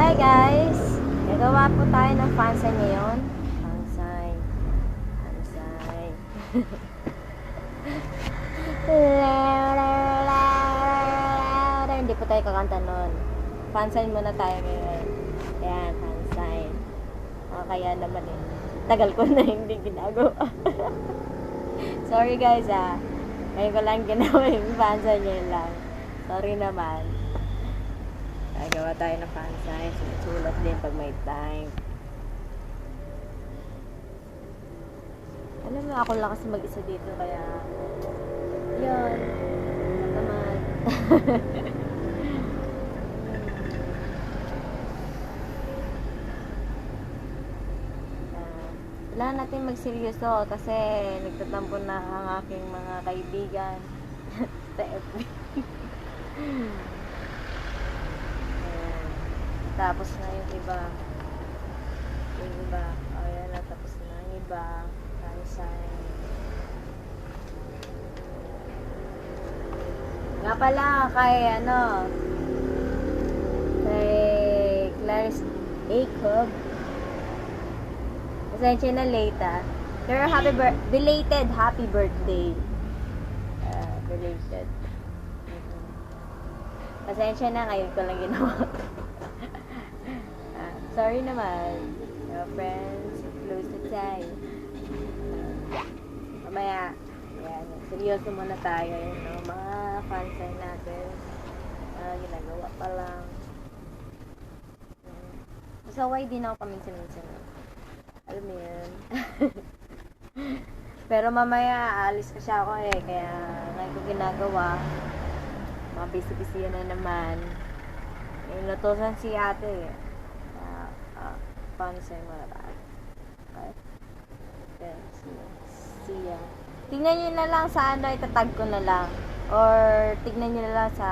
Hi guys! Nagawa po tayo ng fansay ngayon. Fansay. Fansay. Hindi po tayo kakanta nun. Fansay muna tayo ngayon. Ayan, fansay. Kaya naman eh. Tagal ko na hindi ginagawa. Sorry guys ngayon ko lang ginawa yung fansay ngayon lang. Sorry naman. Nagawa tayo ng fansay. Sulat din pag may time. Alam mo, ako lang kasi mag-isa dito. Kaya, yun. Naman. Kailangan natin magseryoso kasi nagtatampo na ang aking mga kaibigan sa FB. Tapos na yung iba. Ayan na, tapos na yung iba. Nga pala, kay Clarice Jacob. Pasensya na late Pero belated happy birthday. Belated. Pasensya na, ngayon ko lang ginawa. Sorry naman. Friends, close to tayo. Mamaya, yan, seryoso muna tayo. Yun, mga fansay natin. Ginagawa pa lang. Masaway din ako paminsan-minsan. Alam mo yun. Pero mamaya, alis kasi ako kaya ngayon ko ginagawa. Mga busy-busy na naman. Inutosan si ate fansay muna tayo. Okay. Siya. Tingnan nyo na lang sa itatag ko na lang. Or tignan nyo na lang sa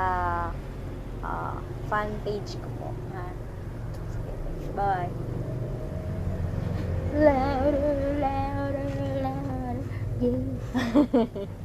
fan page ko po. Sige, bye. Louder, louder, louder, yeah.